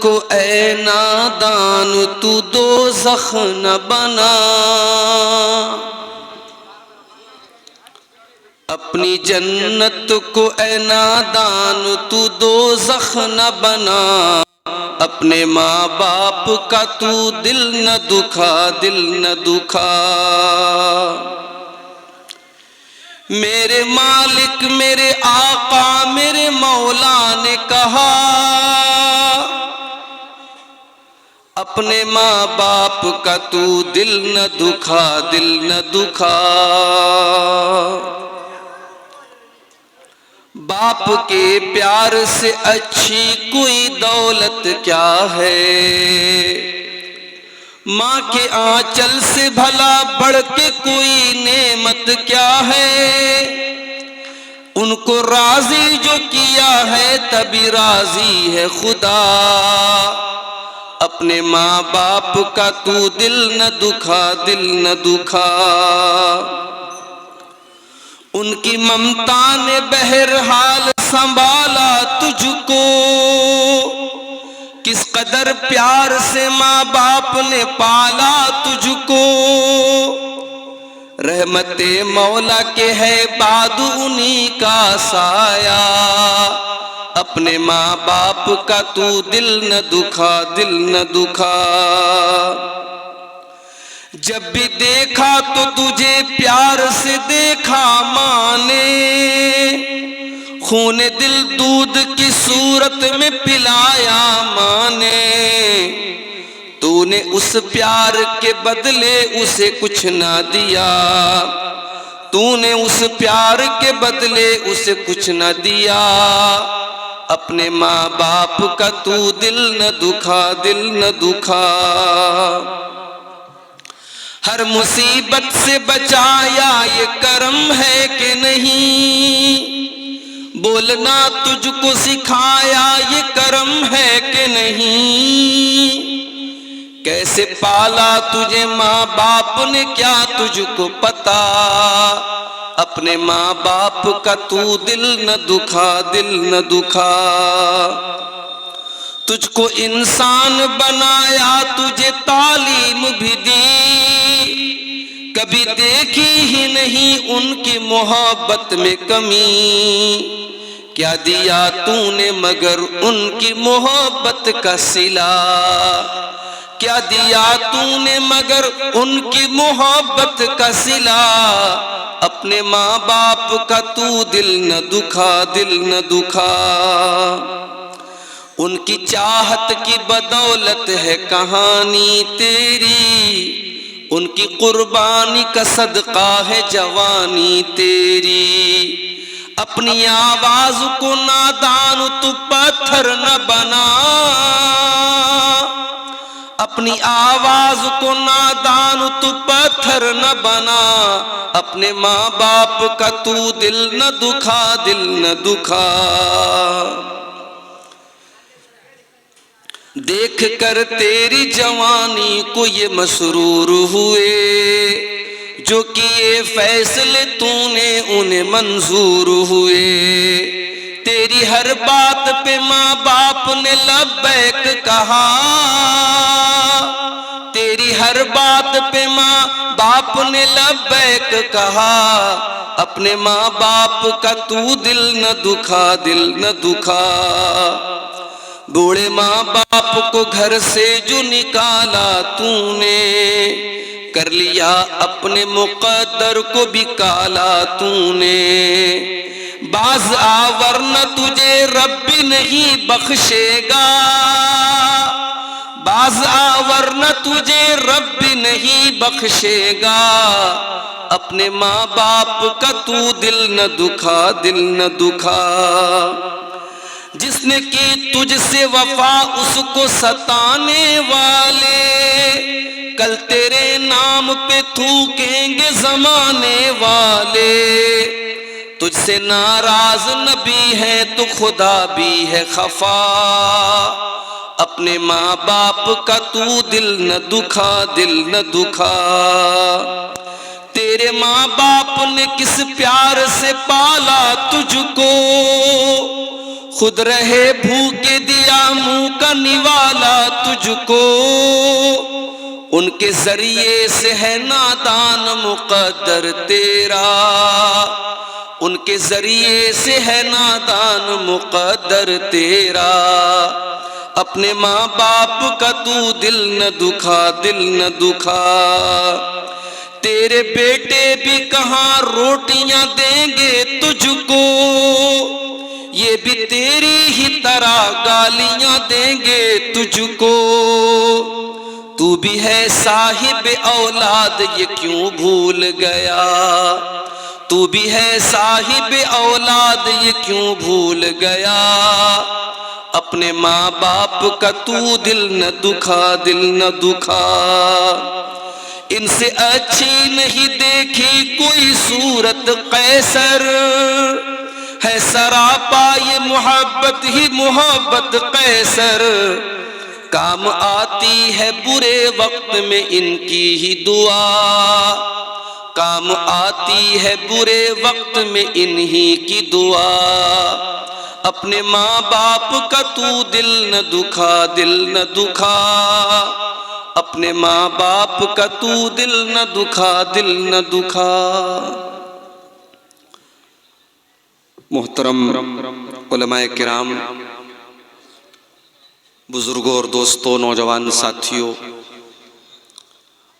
को ऐ नादान तू दोज़ख न बना, अपनी जन्नत को ऐ नादान तू दोज़ख न बना, अपने माँ बाप का तू दिल न दुखा, दिल न दुखा। मेरे मालिक मेरे आका मेरे मौला ने कहा, अपने माँ बाप का तू दिल न दुखा, दिल न दुखा। बाप के प्यार से अच्छी कोई दौलत क्या है, माँ के आंचल से भला बढ़ के कोई नेमत क्या है। उनको राजी जो किया है तभी राजी है खुदा, अपने माँ बाप का तू दिल न दुखा, दिल न दुखा। उनकी ममता ने बहरहाल संभाला तुझको, किस कदर प्यार से माँ बाप ने पाला तुझको। रहमते मौला के है बाद उन्हीं का साया, अपने माँ बाप का तू दिल न दुखा, दिल न दुखा। जब भी देखा तो तुझे प्यार से देखा माँ ने, खून दिल दूध की सूरत में पिलाया माँ ने। तूने उस प्यार के बदले उसे कुछ ना दिया, तूने उस प्यार के बदले उसे कुछ ना दिया। अपने माँ बाप का तू दिल न दुखा, दिल न दुखा। हर मुसीबत से बचाया ये करम है कि नहीं, बोलना तुझको सिखाया ये करम है कि नहीं। कैसे पाला तुझे माँ बाप ने क्या तुझको पता, अपने माँ बाप का तू दिल न दुखा, दिल न दुखा। तुझको इंसान बनाया तुझे तालीम भी दी, कभी देखी ही नहीं उनकी मोहब्बत में कमी। क्या दिया तूने मगर उनकी मोहब्बत का सिला, क्या दिया तूने मगर उनकी मोहब्बत का सिला। अपने माँ बाप का तू दिल न दुखा, दिल न दुखा। उनकी चाहत की बदौलत है कहानी तेरी, उनकी कुर्बानी का सदका है जवानी तेरी। अपनी आवाज को नादान तू पत्थर न बना, अपनी आवाज को नादान तू पत्थर न बना। अपने माँ बाप का तू दिल न दुखा, दिल न दुखा। देख कर तेरी जवानी को ये मसरूर हुए, जो किए फैसले तूने उन्हें मंजूर हुए। तेरी हर बात पे माँ बाप ने लब्बैक कहा, तेरी हर बात पे माँ बाप ने लब्बैक कहा। अपने माँ बाप का तू दिल न दुखा, दिल न दुखा। बूढ़े माँ बाप को घर से जो निकाला तूने, कर लिया अपने मुक़द्दर को भी काला तूने। बाज आ वरना तुझे रब्बी नहीं बख्शेगा, बाज आ वरना तुझे रब्बी नहीं बख्शेगा। अपने माँ बाप का तू दिल न दुखा, दिल न दुखा। जिसने की तुझसे वफा उसको सताने वाले, कल तेरे नाम पे थूकेंगे जमाने वाले। तुझसे नाराज नबी है तो खुदा भी है खफा। अपने माँ बाप का तू दिल न दुखा, दिल न दुखा। तेरे माँ बाप ने किस प्यार से पाला तुझको, खुद रहे भूखे दिया मुंह का निवाला तुझको, उनके जरिए से है नादान मुक़द्दर तेरा, उनके जरिए से है नादान मुक़द्दर तेरा। अपने माँ बाप का तू दिल न दुखा, दिल न दुखा। तेरे बेटे भी कहाँ रोटियां देंगे तुझको, ये भी तेरी ही तरह गालियां देंगे तुझको। तू भी है साहिब औलाद ये क्यों भूल गया, तू भी है साहिब औलाद ये क्यों भूल गया। अपने माँ बाप का तू दिल न दुखा, दिल न दुखा। इनसे अच्छी नहीं देखी कोई सूरत कैसर, है सरापा ये मोहब्बत ही मोहब्बत कैसर। काम आती है बुरे वक्त में इनकी ही दुआ, काम आती है बुरे वक्त में इन्हीं की दुआ। अपने माँ बाप का तू दिल न दुखा, दिल न दुखा। अपने माँ बाप का तू दिल न दुखा, दिल न दुखा। मोहतरम उलमाए किराम, बुजुर्गों और दोस्तों, नौजवान साथियों,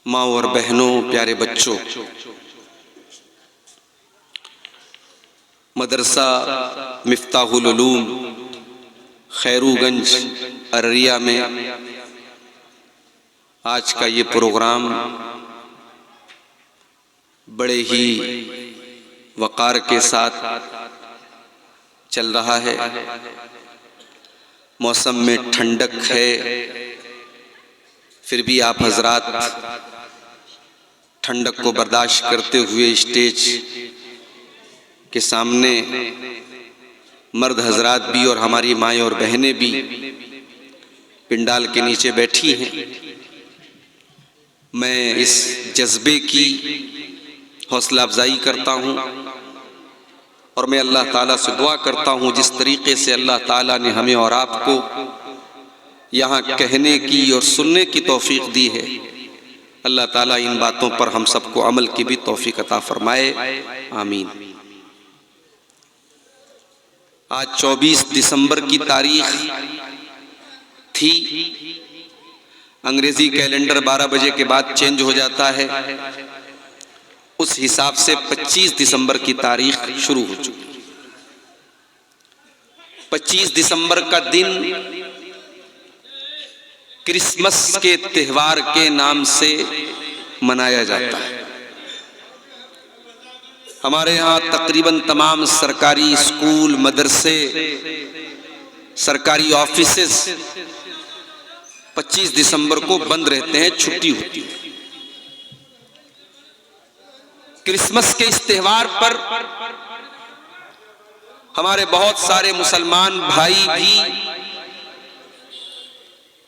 माँ और बहनों, प्यारे बच्चों, मदरसा मिफ्ताहुल उलूम खैरूगंज अररिया में आज का ये प्रोग्राम बड़े ही वक़ार के साथ चल रहा है। मौसम में ठंडक है, फिर भी आप हजरात ठंडक को बर्दाश्त करते हुए स्टेज के सामने मर्द हजरात भी और हमारी माएँ और बहनें भी पिंडाल के नीचे बैठी हैं। मैं इस जज्बे की हौसला अफजाई करता हूँ और मैं अल्लाह ताला से दुआ करता हूँ जिस तरीके से अल्लाह ताला ने हमें और आपको यहाँ कहने की और सुनने की तौफीक दी है, अल्लाह ताला इन बातों पर हम सबको अमल की भी तौफीक अता फरमाए, आमीन। आज 24 दिसंबर की तारीख थी। अंग्रेजी कैलेंडर 12 बजे के बाद चेंज हो जाता है, उस हिसाब से 25 दिसंबर की तारीख शुरू हो चुकी। 25 दिसंबर का दिन क्रिसमस के त्योहार के नाम से मनाया जाता है। हमारे यहाँ तकरीबन तमाम सरकारी स्कूल, मदरसे, सरकारी ऑफिसेस 25 दिसंबर को बंद रहते हैं, छुट्टी होती है। क्रिसमस के इस त्योहार पर हमारे बहुत सारे मुसलमान भाई भी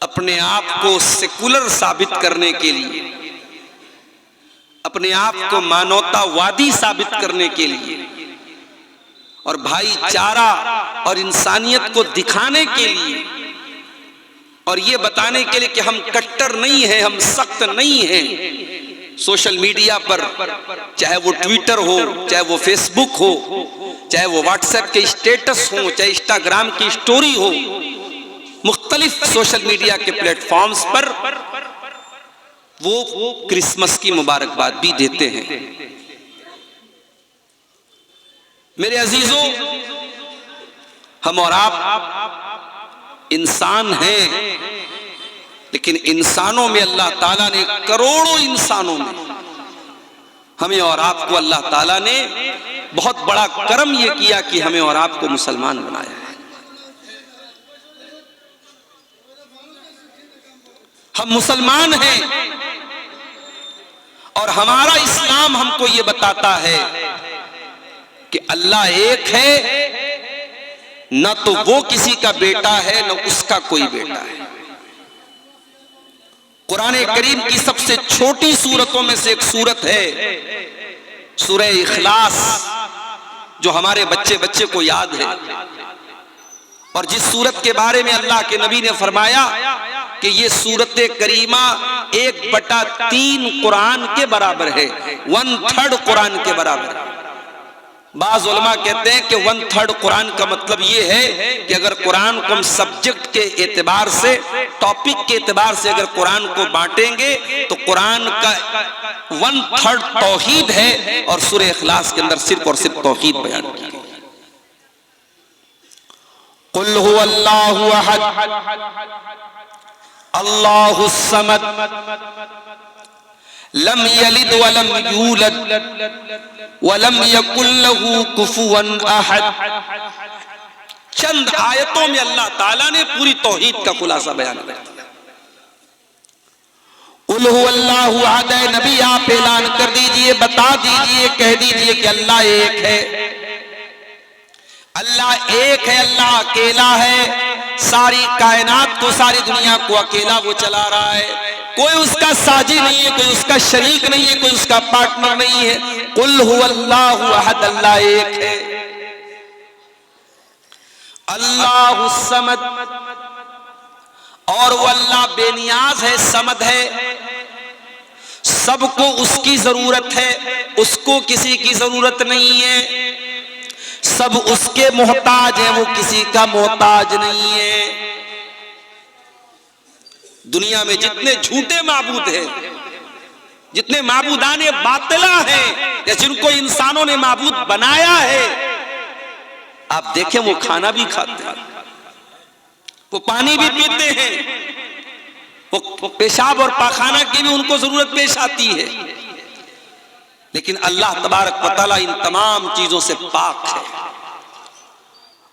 अपने आप को सेकुलर साबित करने के लिए, अपने आप को मानवतावादी साबित करने के लिए और भाईचारा और इंसानियत को दिखाने के लिए और ये बताने के लिए कि हम कट्टर नहीं हैं, हम सख्त नहीं हैं, सोशल मीडिया पर, चाहे वो ट्विटर हो, चाहे वो फेसबुक हो, चाहे वो व्हाट्सएप के स्टेटस हो, चाहे इंस्टाग्राम की स्टोरी हो, मुख्तलिफ सोशल मीडिया के प्लेटफॉर्म्स पर वो क्रिसमस की मुबारकबाद भी देते हैं। मेरे अजीजों, हम और आप इंसान हैं, लेकिन इंसानों में अल्लाह ताला ने, करोड़ों इंसानों में हमें और आपको अल्लाह ताला ने बहुत बड़ा करम यह किया कि हमें और आपको मुसलमान बनाया है। हम मुसलमान हैं और हमारा इस्लाम हमको ये बताता है कि अल्लाह एक है, न तो वो किसी का बेटा है, न उसका कोई बेटा है। कुरान करीम की सबसे छोटी सूरतों में से एक सूरत है सूरह इखलास, जो हमारे बच्चे बच्चे को याद है, और जिस सूरत के बारे में अल्लाह के नबी ने फरमाया कि ये सूरत करीमा 1/3 कुरान के बराबर है, 1/3 कुरान के बराबर है। बाज़ उलमा कहते हैं कि 1/3 कुरान का मतलब ये है कि अगर कुरान को हम सब्जेक्ट के एतबार से, टॉपिक के एतबार से अगर कुरान को बांटेंगे तो कुरान का 1/3 तौहीद है और सूरह इखलास के अंदर सिर्फ और सिर्फ तौहीद बयान की गई। कुल हुवल्लाहु अहद अल्लाहुस समद लम यलिद वलम यूलद वलम यकुल लहू कुफुवन अहद। चंद आयतों में अल्लाह ताला ने पूरी तौहीद का खुलासा बयान कर दिया। कुल हुवल्लाहु अहद, नबी आप ऐलान कर दीजिए, बता दीजिए, कह दीजिए कि अल्लाह एक है, अल्लाह एक है, अल्लाह अकेला है। सारी कायनात को, सारी दुनिया को अकेला वो चला रहा है। कोई उसका साजी नहीं है, कोई उसका शरीक नहीं है, कोई उसका पार्टनर नहीं है। कुल हुवल्लाहु अहद, अल्लाह एक है। अल्लाहुस समद, और वो अल्लाह बेनियाज है, समद है, सबको उसकी जरूरत है, उसको किसी की जरूरत नहीं है। सब उसके मोहताज है, वो किसी का मोहताज नहीं है। दुनिया में जितने झूठे माबूद हैं, जितने माबूदाने बातिला हैं, या जिनको इंसानों ने माबूद बनाया है, आप देखें वो खाना भी खाते हैं, वो पानी भी पीते हैं, वो पेशाब और पाखाना की भी उनको जरूरत पेश आती है। लेकिन अल्लाह तबारक व तआला इन तमाम चीजों से पाक है।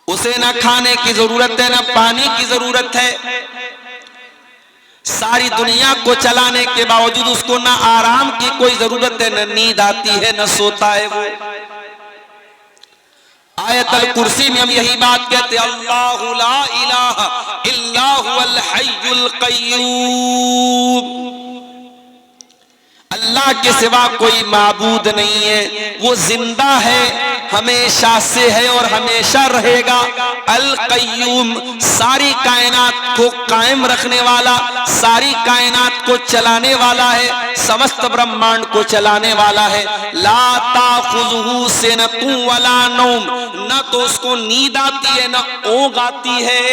उसे ना खाने की जरूरत है, ना पानी की जरूरत है। सारी दुनिया को चलाने के बावजूद उसको ना आराम की कोई जरूरत है, न नींद आती है, न सोता है वो। आयतल कुर्सी में हम यही बात कहते हैं, अल्लाहु ला इलाहा इल्ला हुवल हय्युल क़य्यूम। अल्लाह के सिवा कोई माबूद नहीं है, वो जिंदा है, हमेशा से है और हमेशा रहेगा। अल क़य्यूम, सारी कायनात को कायम रखने वाला, सारी कायनात को चलाने वाला है, समस्त ब्रह्मांड को चलाने वाला है। ला ताखुज़ुहु सिनतुन वला नौम, न तो उसको नींद आती है, न ऊँघ आती है।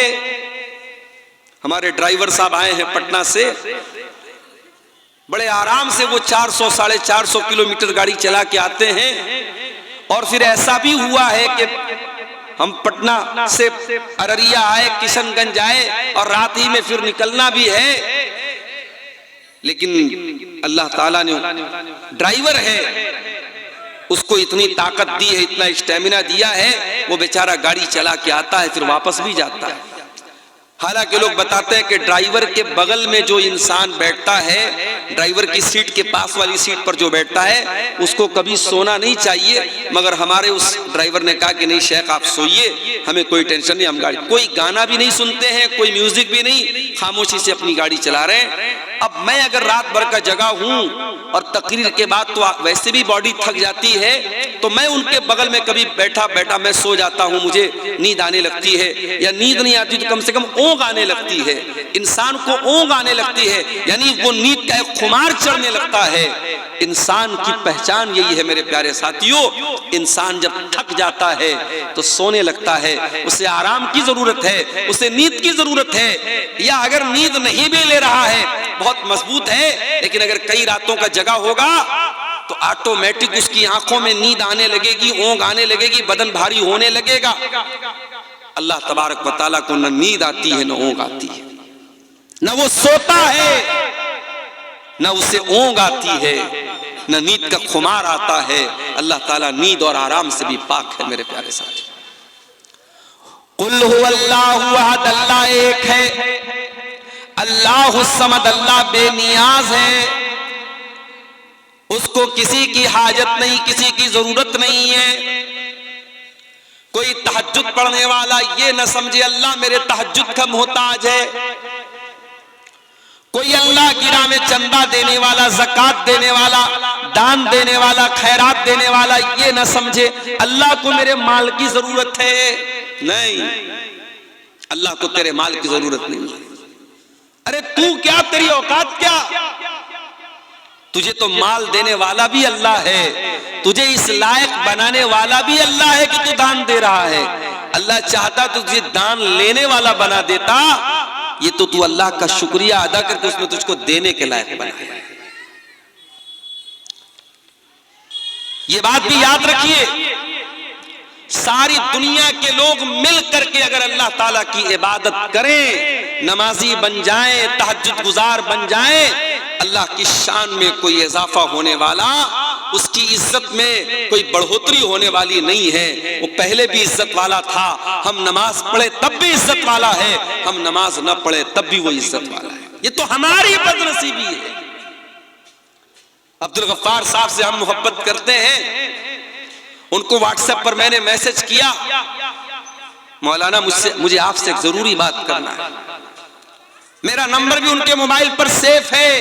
हमारे ड्राइवर साहब आए हैं पटना से, बड़े आराम से वो 400 साढ़े 400 किलोमीटर गाड़ी चला के आते हैं। और फिर ऐसा भी हुआ है कि हम पटना से अररिया आए, किशनगंज आए और रात ही में फिर निकलना भी है। लेकिन अल्लाह ताला ने, ड्राइवर है, उसको इतनी ताकत दी है, इतना स्टेमिना दिया है, वो बेचारा गाड़ी चला के आता है, फिर वापस भी जाता है। हालांकि लोग बताते हैं कि ड्राइवर के बगल में जो इंसान बैठता है, ड्राइवर की सीट के पास वाली सीट पर जो बैठता है, उसको कभी सोना नहीं चाहिए। मगर हमारे उस ड्राइवर ने कहा कि नहीं शेख आप सोइए, हमें कोई टेंशन नहीं, हम गाड़ी, कोई गाना भी नहीं सुनते हैं, कोई म्यूजिक भी नहीं, खामोशी से अपनी गाड़ी चला रहे हैं। अब मैं अगर रात भर का जगह हूं और तकरीर के बाद तो वैसे भी बॉडी थक जाती है, तो मैं उनके बगल में कभी बैठा बैठा मैं सो जाता हूं, मुझे नींद आने लगती है, या नींद नहीं आती तो कम से कम ऊँघ आने लगती है। इंसान को ऊँघ आने लगती है, यानी वो नींद का एक खुमार चढ़ने लगता है। इंसान की पहचान यही है मेरे प्यारे साथियों, इंसान जब थक जाता है तो सोने लगता है, उसे आराम की जरूरत है, उसे नींद की जरूरत है। या अगर नींद नहीं भी ले रहा है, बहुत मजबूत है, लेकिन अगर कई रातों का जगा होगा तो ऑटोमेटिक उसकी आंखों में नींद आने लगेगी, ऊँघ आने लगेगी, बदन भारी होने लगेगा। अल्लाह तबारक व तआला को न नींद आती है, न ऊँघ आती है, न वो सोता है, न उसे ऊँघ आती है, न नींद का खुमार आता है। अल्लाह ताला नींद और आराम से भी पाक है मेरे प्यारे साथी। कुल हुवल्लाहु अहद, अल्लाह एक है। अल्लाहुस समद, अल्लाह बेनियाज है, उसको किसी की हाजत नहीं, किसी की जरूरत नहीं है। कोई तहज्जुद पढ़ने वाला ये न समझे अल्लाह मेरे तहज्जुद का मोहताज है। कोई अल्लाह की राह में चंदा देने वाला, ज़कात देने वाला, दान देने वाला, खैरात देने वाला ये न समझे अल्लाह को मेरे माल की जरूरत है। नहीं, अल्लाह को तेरे माल की जरूरत नहीं है। अरे तू क्या, तेरी औकात क्या? तुझे तो माल देने वाला भी अल्लाह है, तुझे इस लायक बनाने वाला भी अल्लाह है कि तू दान दे रहा है। अल्लाह चाहता तो तुझे दान लेने वाला बना देता, ये तो तू अल्लाह का शुक्रिया अदा करके उसने तुझको देने के लायक बनाया। ये बात भी याद रखिए, सारी दुनिया के लोग मिल करके अगर अल्लाह ताला की इबादत करें, नमाजी बन जाएं, तहज्जुद गुजार बन जाएं, अल्लाह की शान में कोई इजाफा होने वाला, उसकी इज्जत में कोई बढ़ोतरी होने वाली नहीं है। वो पहले भी इज्जत वाला था, हम नमाज पढ़े तब भी इज्जत वाला है, हम नमाज न पढ़े तब भी वो इज्जत वाला है। ये तो हमारी बदनसीबी है। अब्दुल गफ्फार साहब से हम मोहब्बत करते हैं, उनको व्हाट्सएप पर मैंने मैसेज किया, मौलाना मुझे आपसे एक जरूरी बात करना है। मेरा नंबर भी उनके मोबाइल पर सेफ है,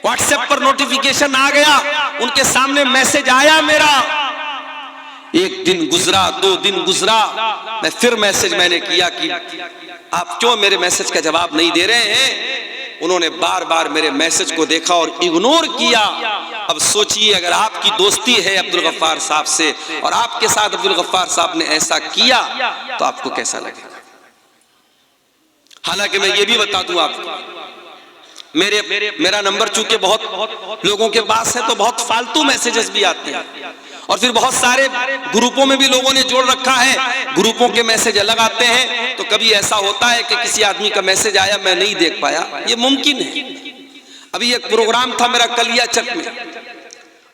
व्हाट्सएप पर नोटिफिकेशन आ गया, उनके सामने मैसेज आया मेरा। एक दिन गुजरा, 2 दिन गुजरा, मैं फिर मैसेज मैंने किया कि आप क्यों मेरे मैसेज का जवाब नहीं दे रहे हैं। उन्होंने बार बार मेरे मैसेज को देखा और इग्नोर किया। अब सोचिए, अगर आपकी दोस्ती है अब्दुल गफ्फार साहब से और आपके साथ अब्दुल गफ्फार साहब ने ऐसा किया तो आपको कैसा लगेगा। हालांकि मैं ये भी बता दूं आपको, मेरा नंबर चूंकि बहुत लोगों के पास है तो बहुत फालतू मैसेजेस भी आते हैं, और फिर बहुत सारे ग्रुपों में भी लोगों ने जोड़ रखा है, ग्रुपों के मैसेज अलग आते हैं। तो कभी ऐसा होता है कि किसी आदमी का मैसेज आया, मैं नहीं देख पाया, ये मुमकिन है। अभी एक प्रोग्राम था मेरा कलियाचक में,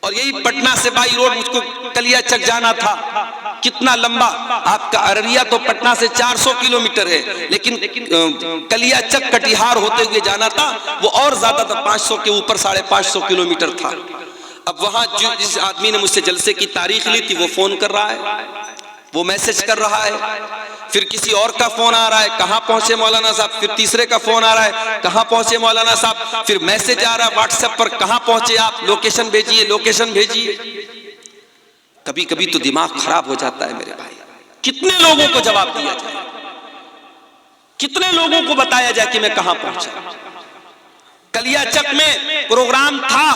और यही पटना से बाई रोड मुझको कलियाचक जाना था। कितना लंबा, आपका अररिया तो पटना से 400 किलोमीटर है, लेकिन कलियाचक कटिहार होते हुए जाना था, वो और ज्यादा था, 500 के ऊपर 550 किलोमीटर था। अब वहां जिस आदमी ने मुझसे जलसे की तारीख ली थी, वो फोन कर रहा है, वो मैसेज कर रहा है, फिर किसी और का फोन आ रहा है, कहां पहुंचे मौलाना साहब, फिर तीसरे का फोन आ रहा है, कहां पहुंचे मौलाना साहब, फिर मैसेज आ रहा है व्हाट्सएप पर, कहां पहुंचे आप, लोकेशन भेजिए, लोकेशन भेजिए। कभी कभी तो दिमाग खराब हो जाता है मेरे भाई। कितने लोगों को जवाब दिया जाए, कितने लोगों को बताया जाए कि मैं कहां पहुंचा। कलियाचक में प्रोग्राम था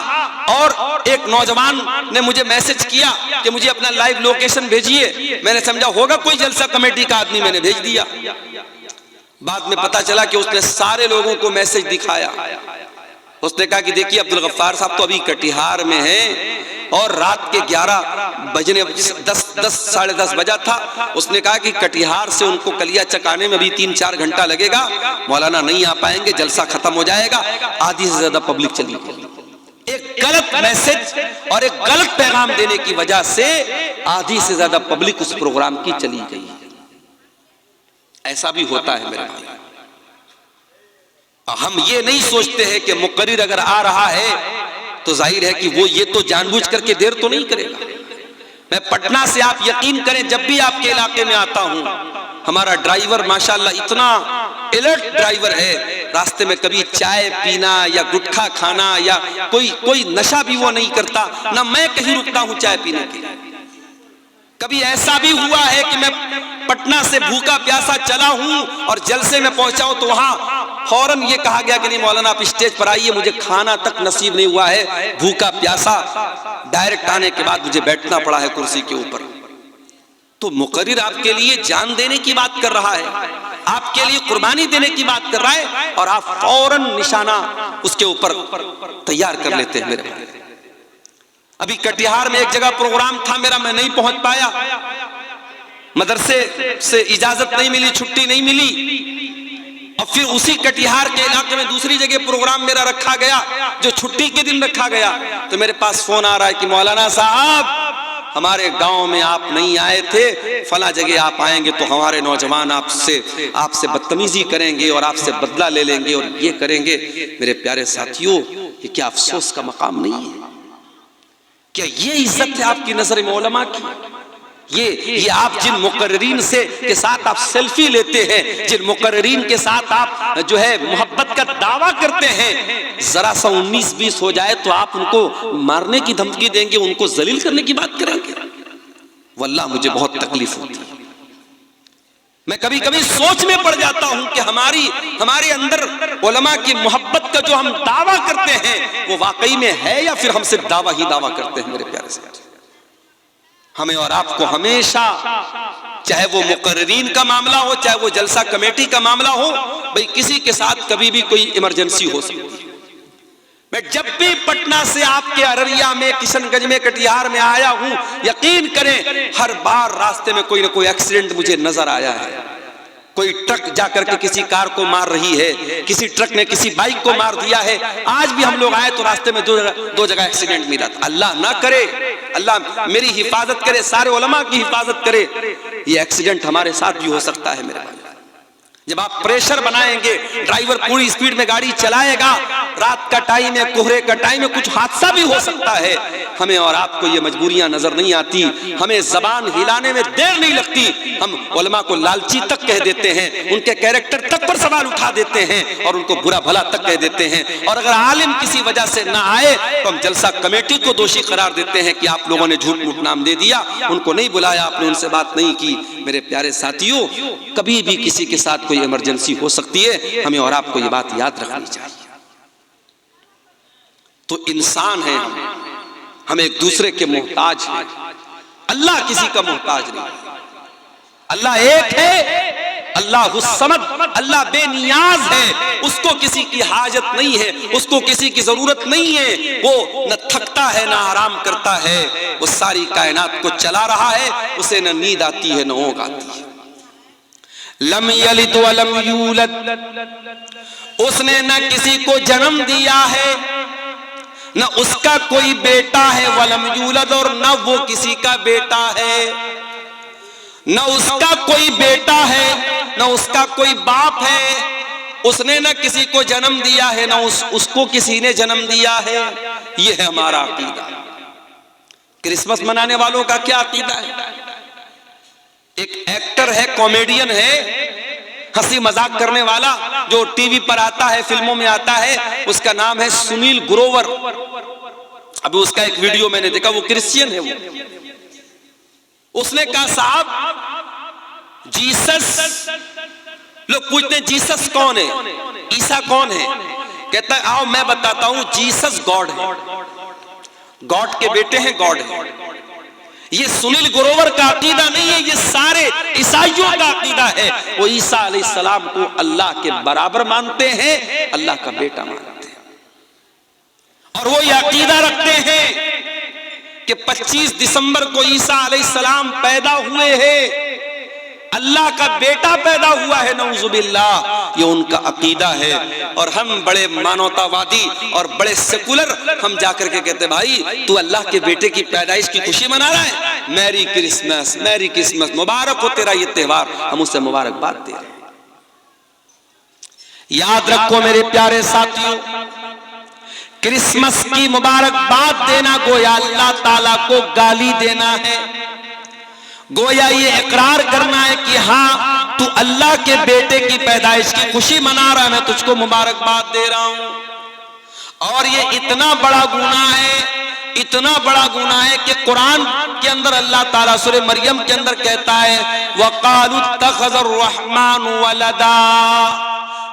और एक नौजवान ने मुझे मैसेज किया कि मुझे अपना लाइव लोकेशन भेजिए। मैंने समझा होगा कोई जलसा कमेटी का आदमी, मैंने भेज दिया। बाद में पता चला कि उसने सारे लोगों को मैसेज दिखाया। उसने कहा कि देखिए अब्दुल गफ्फार साहब तो अभी कटिहार में हैं और रात के 11 बजने 10 साढ़े 10 बजा था। उसने कहा कि कटिहार से उनको कलियाचक आने में भी 3-4 घंटा लगेगा, मौलाना नहीं आ पाएंगे, जलसा खत्म हो जाएगा। आधी से ज्यादा पब्लिक चली गई। एक गलत मैसेज और एक गलत पैगाम देने की वजह से आधी से ज्यादा पब्लिक उस प्रोग्राम की चली गई। ऐसा भी होता है मेरे भाई। हम ये नहीं सोचते हैं कि मुकर्रिर अगर आ रहा है तो जाहिर है कि वो ये तो जानबूझ करके देर तो नहीं करेगा। मैं पटना से, आप यकीन करें, जब भी आपके इलाके में आता हूं, हमारा ड्राइवर माशाल्लाह इतना अलर्ट ड्राइवर है, रास्ते में कभी चाय पीना या गुटखा खाना या कोई नशा भी वो नहीं करता, ना मैं कहीं रुकता हूं चाय पीने के लिए। कभी ऐसा भी हुआ है कि मैं पटना से भूखा प्यासा चला हूं और जलसे में पहुंचा हूं तो वहां फौरन ये कहा गया कि नहीं मौलाना आप स्टेज पर आइए, मुझे खाना तक नसीब नहीं हुआ है, भूखा प्यासा डायरेक्ट आने के बाद मुझे बैठना पड़ा है कुर्सी के ऊपर। तो मुकर्रिर आपके लिए जान देने की बात कर रहा है, आपके लिए कुर्बानी देने की बात कर रहा है, और आप फौरन निशाना उसके ऊपर तैयार कर लेते हैं मेरे भाई। अभी कटिहार में एक जगह प्रोग्राम था मेरा, मैं नहीं पहुंच पाया, मदरसे से इजाजत नहीं मिली, छुट्टी नहीं मिली, और फिर उसी कटिहार के इलाके में दूसरी जगह प्रोग्राम मेरा रखा गया जो छुट्टी के दिन रखा गया। तो मेरे पास फोन आ रहा है कि मौलाना साहब हमारे गांव में आप नहीं आए थे, फला जगह आप आएंगे तो हमारे नौजवान आपसे बदतमीजी करेंगे और आपसे बदला ले लेंगे और ये करेंगे। मेरे प्यारे साथियों, ये क्या अफसोस का मकाम नहीं है? क्या ये इज्जत है आपकी नजर में उलमा की? ये आप जिन मुकर्रिरीन से के साथ आप सेल्फी लेते हैं, जिन मुकर्रिरीन के साथ आप जो है मोहब्बत का दावा करते हैं, जरा सा 19-20 हो जाए तो आप उनको मारने की धमकी देंगे, उनको जलील करने की बात करेंगे। वल्लाह मुझे बहुत तकलीफ होती है। मैं कभी कभी सोच में पड़ जाता हूं कि हमारे अंदर उलमा की मोहब्बत का जो हम दावा करते हैं वो वाकई में है या फिर हम सिर्फ दावा ही दावा करते हैं। मेरे प्यारे साथी, हमें और आपको हमेशा, चाहे वो मुकर्रीन का मामला हो, चाहे वो जलसा कमेटी का मामला हो, भाई किसी के साथ कभी भी कोई इमरजेंसी हो सकती है। मैं जब भी पटना से आपके अररिया में, किशनगंज में, कटिहार में आया हूं, यकीन करें हर बार रास्ते में कोई ना कोई एक्सीडेंट मुझे नजर आया है। कोई ट्रक जाकर के किसी कार को मार रही है, किसी ट्रक ने किसी बाइक को मार दिया है। आज भी हम लोग आए तो रास्ते में दो जगह एक्सीडेंट मिला था। अल्लाह ना करे, अल्लाह मेरी हिफाजत करे, सारे उलमा की हिफाजत करे, ये एक्सीडेंट हमारे साथ भी हो सकता है। मेरे भाई, जब आप प्रेशर बनाएंगे, ड्राइवर पूरी स्पीड में गाड़ी चलाएगा, रात का टाइम है, कोहरे का टाइम है, कुछ हादसा भी हो सकता है। हमें और आपको ये मजबूरियां नजर नहीं आती, हमें जबान हिलाने में देर नहीं लगती। हम उलमा को लालची तक कह देते हैं, उनके कैरेक्टर तक पर सवाल उठा देते हैं और उनको बुरा भला तक कह देते हैं। और अगर आलिम किसी वजह से ना आए तो हम जलसा कमेटी को दोषी करार देते हैं कि आप लोगों ने झूठ मूठ नाम दे दिया, उनको नहीं बुलाया, आपने उनसे बात नहीं की। मेरे प्यारे साथियों, कभी भी किसी के साथ कोई इमरजेंसी हो सकती है, हमें और आपको ये बात याद रखनी चाहिए। तो इंसान है, हम एक दूसरे के मोहताज हैं। अल्लाह किसी का मोहताज नहीं, अल्लाह एक है, अल्लाह समद, अल्लाह बेनियाज है, उसको किसी की हाजत नहीं है, उसको किसी की जरूरत नहीं है। वो न थकता है न आराम करता है, वो सारी कायनात को चला रहा है, उसे न नींद आती है न ऊँघ आती है। लम यलिद वलम यूलद, उसने न किसी को जन्म दिया है, न उसका कोई बेटा है, वलम यूलद, और न वो किसी का बेटा है, न उसका कोई बेटा है, न उसका कोई बाप है। उसने न किसी को जन्म दिया है, न उसको किसी ने जन्म दिया है। ये है हमारा अकीदा। क्रिसमस मनाने वालों का क्या अकीदा है? एक एक्टर है, कॉमेडियन है, हंसी मजाक करने वाला, जो टीवी पर आता है, फिल्मों में आता है, उसका नाम है सुनील ग्रोवर। अभी उसका एक वीडियो मैंने देखा, वो क्रिश्चियन है। उसने कहा, साहब जीसस, लोग पूछते हैं जीसस कौन है, ईसा कौन है? कहता है आओ मैं बताता हूं, जीसस गॉड है, गॉड के बेटे हैं, गॉड है। ये सुनील ग्रोवर का अकीदा नहीं है, ये सारे ईसाइयों का अकीदा है। वो ईसा अलैहिस्सलाम को अल्लाह के बराबर मानते हैं, अल्लाह का बेटा मानते हैं, और वो ये अकीदा रखते हैं कि 25 दिसंबर को ईसा अलैहिस्सलाम पैदा हुए हैं, अल्लाह का बेटा पैदा हुआ है, नऊजुबिल्लाह। ये उनका अकीदा है। और हम बड़े मानवतावादी और बड़े सेकुलर, हम जाकर के कहते भाई तू अल्लाह के बेटे की पैदाइश की खुशी मना रहा है, मैरी क्रिसमस, मैरी क्रिसमस, मुबारक हो तेरा ये त्योहार, हम उसे मुबारकबाद दे रहे हैं। याद रखो मेरे प्यारे साथियों, क्रिसमस की मुबारकबाद देना गोया अल्लाह ताला को गाली देना है, गोया ये इकरार करना है कि हाँ तू अल्लाह के बेटे की पैदाइश की खुशी मना रहा है, मैं तुझको मुबारकबाद दे रहा हूं। और ये इतना बड़ा गुनाह है, इतना बड़ा गुनाह है कि कुरान के अंदर अल्लाह ताला सूरह मरियम के अंदर कहता है, वक़ालू इत्तख़ज़र रहमान वलदा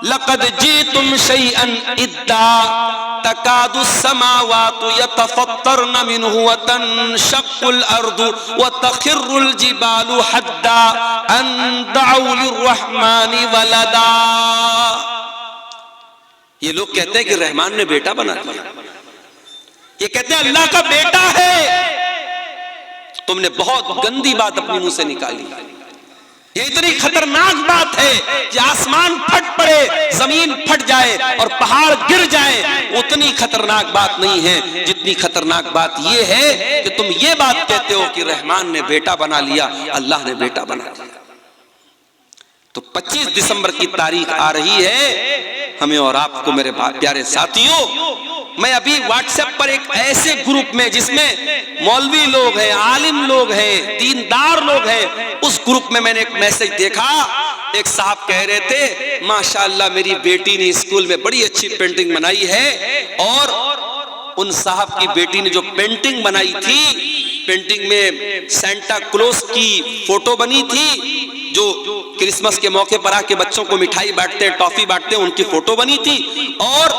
लक़द जीतुम शैअन इद्दा तकादु समावातु यतफ़त्तरन मिन्हु व तनशक़्क़ुल अर्दु व तख़िर्रुल जिबालु हद्दा अन दअू लिर्रहमानि वलदा। ये लोग कहते हैं कि रहमान ने बेटा बना दिया, ये कहते हैं अल्लाह का बेटा है। तुमने बहुत गंदी बात अपने मुंह से निकाली। ये इतनी खतरनाक बात है कि आसमान फट पड़े, जमीन फट जाए और पहाड़ गिर जाए, उतनी खतरनाक बात नहीं है जितनी खतरनाक बात ये है कि तुम ये बात कहते हो कि रहमान ने बेटा बना लिया, अल्लाह ने बेटा बना लिया। तो 25 दिसंबर की तारीख आ रही है, हमें और आपको मेरे प्यारे साथियों, मैं अभी व्हाट्सएप पर एक ऐसे ग्रुप में जिसमें मौलवी लोग हैं, आलिम लोग हैं, दीनदार लोग हैं, उस ग्रुप में मैंने एक मैसेज देखा। एक साहब कह रहे थे माशाअल्लाह मेरी बेटी ने स्कूल में बड़ी अच्छी पेंटिंग बनाई है, और उन साहब की बेटी ने जो पेंटिंग बनाई थी, पेंटिंग में सेंटा क्लॉज की फोटो बनी थी, जो क्रिसमस के मौके पर आके बच्चों को मिठाई बांटते हैं, टॉफी बांटते हैं, उनकी फोटो बनी थी और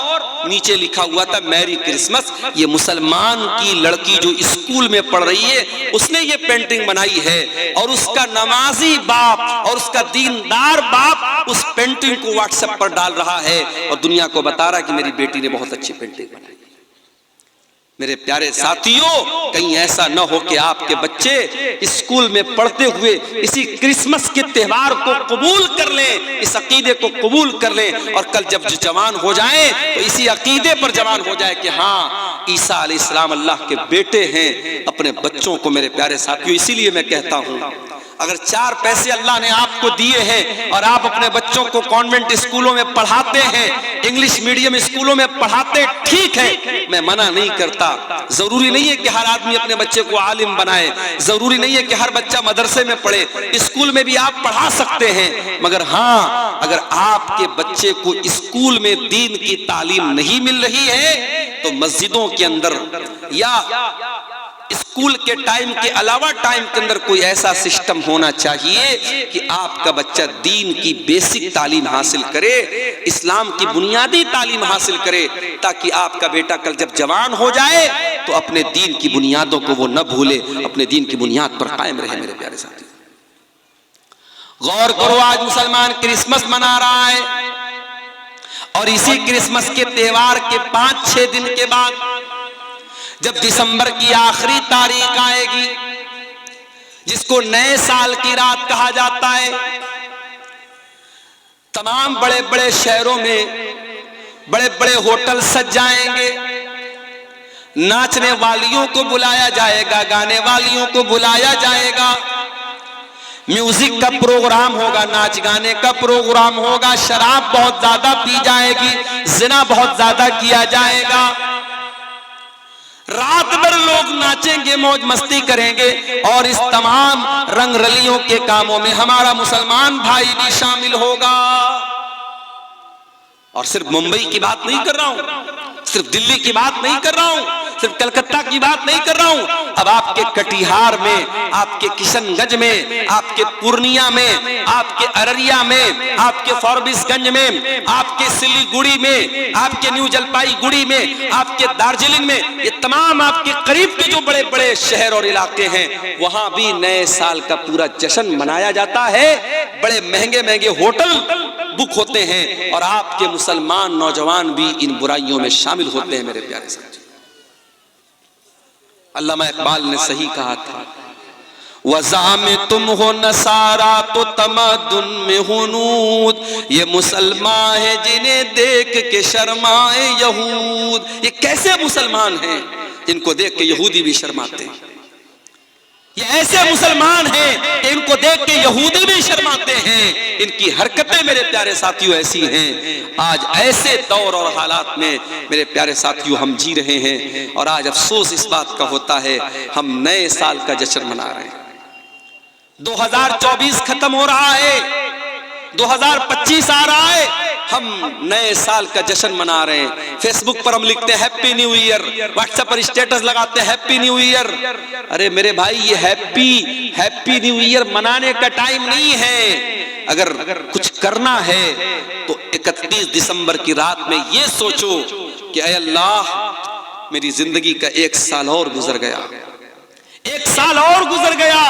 नीचे लिखा हुआ था मैरी क्रिसमस। ये मुसलमान की लड़की जो स्कूल में पढ़ रही है उसने ये पेंटिंग बनाई है और उसका नमाजी बाप और उसका दीनदार बाप उस पेंटिंग को व्हाट्सएप पर डाल रहा है और दुनिया को बता रहा है कि मेरी बेटी ने बहुत अच्छी पेंटिंग बनाई। मेरे प्यारे साथियों, कहीं ऐसा न हो कि आपके बच्चे स्कूल में पढ़ते हुए इसी क्रिसमस के त्योहार को कबूल कर लें, इस अकीदे को कबूल कर लें और कल जब जवान हो जाएं तो इसी अकीदे पर जवान हो जाए कि हाँ, ईसा अलैहिस्सलाम अल्लाह के बेटे हैं। अपने बच्चों को मेरे प्यारे साथियों, इसीलिए मैं कहता हूं, अगर 4 पैसे अल्लाह ने आपको दिए हैं और आप अपने बच्चों को कॉन्वेंट स्कूलों में पढ़ाते हैं, इंग्लिश मीडियम स्कूलों में पढ़ाते, ठीक है, मैं मना नहीं करता। जरूरी नहीं है कि हर आदमी अपने बच्चे को आलिम बनाए, जरूरी नहीं है कि हर बच्चा मदरसे में पढ़े, स्कूल में भी आप पढ़ा सकते हैं। मगर हाँ, अगर आपके बच्चे को स्कूल में दीन की तालीम नहीं मिल रही है तो मस्जिदों के अंदर या स्कूल के टाइम के अलावा टाइम के अंदर कोई ऐसा सिस्टम होना चाहिए कि आपका बच्चा दीन की बेसिक तालीम हासिल करे, इस्लाम की बुनियादी तालीम हासिल करे, ताकि आपका बेटा कल जब जवान हो जाए तो अपने दीन की बुनियादों को वो न भूले, अपने दीन की बुनियाद पर कायम रहे। मेरे प्यारे साथी, गौर करो, आज मुसलमान क्रिसमस मना रहा है और इसी क्रिसमस के त्योहार के 5-6 दिन के बाद जब दिसंबर की आखिरी तारीख आएगी, जिसको नए साल की रात कहा जाता है, तमाम बड़े बड़े शहरों में बड़े बड़े होटल सज जाएंगे, नाचने वालियों को बुलाया जाएगा, गाने वालियों को बुलाया जाएगा, म्यूजिक का प्रोग्राम होगा, नाच गाने का प्रोग्राम होगा, शराब बहुत ज्यादा पी जाएगी, जिना बहुत ज्यादा किया जाएगा, रात भर लोग नाचेंगे, मौज मस्ती करेंगे और इस तमाम रंग रलियों के कामों में हमारा मुसलमान भाई भी शामिल होगा। और सिर्फ मुंबई की बात नहीं कर रहा हूं, सिर्फ दिल्ली की बात नहीं कर रहा हूं, सिर्फ कलकत्ता की बात नहीं कर रहा हूं, अब आपके कटिहार में, आपके किशनगंज में, आपके पूर्णिया में, आपके अररिया में, आपके फॉरबिसगंज में, आपके सिलीगुड़ी में, आपके न्यू जलपाईगुड़ी में, आपके दार्जिलिंग में, ये तमाम आपके करीब के जो बड़े बड़े शहर और इलाके हैं, वहां भी नए साल का पूरा जश्न मनाया जाता है। बड़े महंगे महंगे होटल बुक होते हैं और आपके मुसलमान नौजवान भी इन बुराइयों में शामिल होते हैं। मेरे प्यारे साथी, अल्लामा इकबाल ने सही कहा था, वज़ा में तुम हो नसारा तो तमद्दुन में हुनूद, ये मुसलमान है जिन्हें देख के शर्माए यहूद। ये कैसे मुसलमान हैं जिनको देख के यहूदी भी शर्माते हैं? ये ऐसे मुसलमान हैं कि इनको देख के यहूदी भी शर्माते हैं। इनकी हरकतें मेरे प्यारे साथियों ऐसी हैं। आज ऐसे दौर और हालात में मेरे प्यारे साथियों हम जी रहे हैं और आज अफसोस इस बात का होता है, हम नए साल का जश्न मना रहे हैं। 2024 खत्म हो रहा है, 2025 आ रहा है, हम नए साल का जश्न मना रहे हैं। फेसबुक पर हम लिखते हैं हैप्पी न्यू ईयर, व्हाट्सएप पर स्टेटस लगाते हैं हैप्पी न्यू ईयर। अरे मेरे भाई, ये हैप्पी न्यू ईयर मनाने का टाइम नहीं है। अगर कुछ करना है तो 31 दिसंबर की रात में ये सोचो कि ऐ अल्लाह, मेरी जिंदगी का 1 साल और गुजर गया, 1 साल और गुजर गया,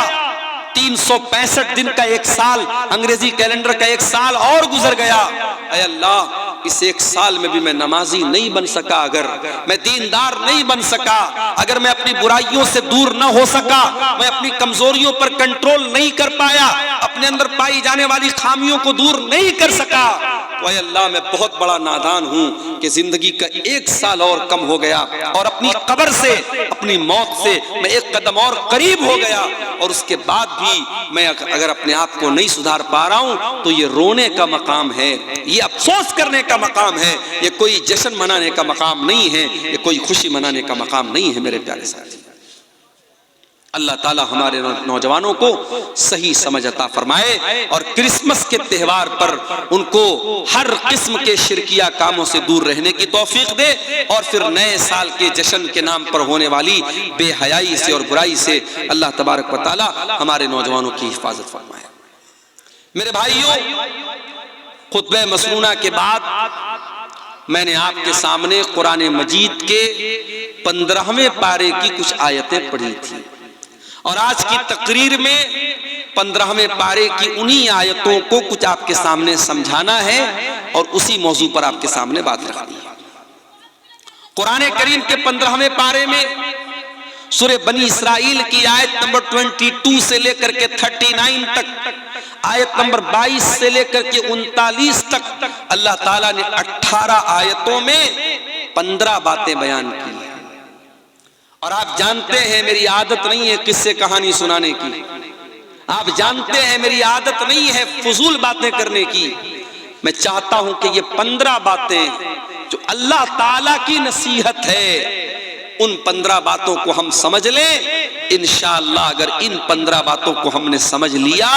365 दिन का 1 साल, अंग्रेजी कैलेंडर का 1 साल और गुजर गया। ऐ अल्लाह, इस 1 साल में भी मैं नमाजी नहीं बन सका, अगर मैं दीनदार नहीं बन सका, अगर मैं अपनी बुराइयों से दूर न हो सका, मैं अपनी कमजोरियों पर कंट्रोल नहीं कर पाया, अपने अंदर पाई जाने वाली खामियों को दूर नहीं कर सका, तो ऐ अल्लाह, मैं बहुत बड़ा नादान हूं कि जिंदगी का 1 साल और कम हो गया और अपनी कब्र से, अपनी मौत से मैं 1 कदम और करीब हो गया। और उसके बाद भी मैं अगर अपने आप को नहीं सुधार पा रहा हूं तो ये रोने का मकाम है, ये अफसोस करने का मकाम है, ये कोई जश्न मनाने का मकाम नहीं है, ये कोई खुशी मनाने का मकाम नहीं है। मेरे प्यारे साथी, अल्लाह ताला हमारे नौजवानों को सही समझ अता फरमाए और क्रिसमस के त्योहार पर उनको हर किस्म के शिरकिया कामों से दूर रहने की तौफीक दे और फिर नए साल के जश्न के नाम पर होने वाली बेहयाई से और बुराई से अल्लाह तबारक व तआला हमारे नौजवानों की हिफाजत फरमाए। मेरे भाइयों, खुतबे मसनूना के बाद मैंने आपके सामने कुरान मजीद के 15वें पारे की कुछ आयतें पढ़ी थी और आज की तकरीर में 15वें पारे की उन्हीं आयतों को कुछ आपके सामने समझाना है और उसी मौजू पर आपके सामने बात रखनी है। कुरान करीम के 15वें पारे में सूरह बनी इसराइल की आयत नंबर 22 से लेकर के 39 तक, आयत नंबर 22 से लेकर के 39 तक अल्लाह ताला ने 18 आयतों में 15 बातें बयान की हैं। और आप जानते हैं मेरी आदत नहीं है किस्से कहानी सुनाने की, आप जानते हैं मेरी आदत नहीं है फजूल बातें करने की। मैं चाहता हूं कि ये 15 बातें जो अल्लाह ताला की नसीहत है, उन 15 बातों को हम समझ लें। इंशाअल्लाह अगर इन 15 बातों को हमने समझ लिया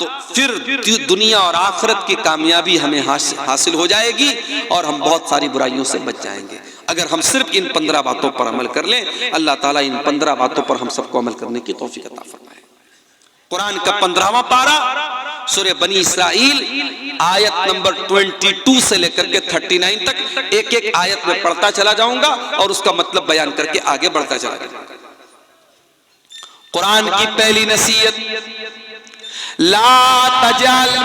तो फिर दुनिया और आखिरत की कामयाबी हमें हासिल हो जाएगी और हम बहुत सारी बुराइयों से बच जाएंगे। अगर हम सिर्फ इन 15 बातों पर अमल कर लें, अल्लाह ताला इन 15 बातों पर हम सबको अमल करने की तौफीक अता फरमाए। कुरान का 15वां पारा सूरह बनी इसराइल आयत नंबर 22 से लेकर के 39 तक एक एक आयत में पढ़ता चला जाऊंगा और उसका मतलब बयान करके आगे बढ़ता चला जाऊंगा। कुरान की पहली नसीहत, ला तजाल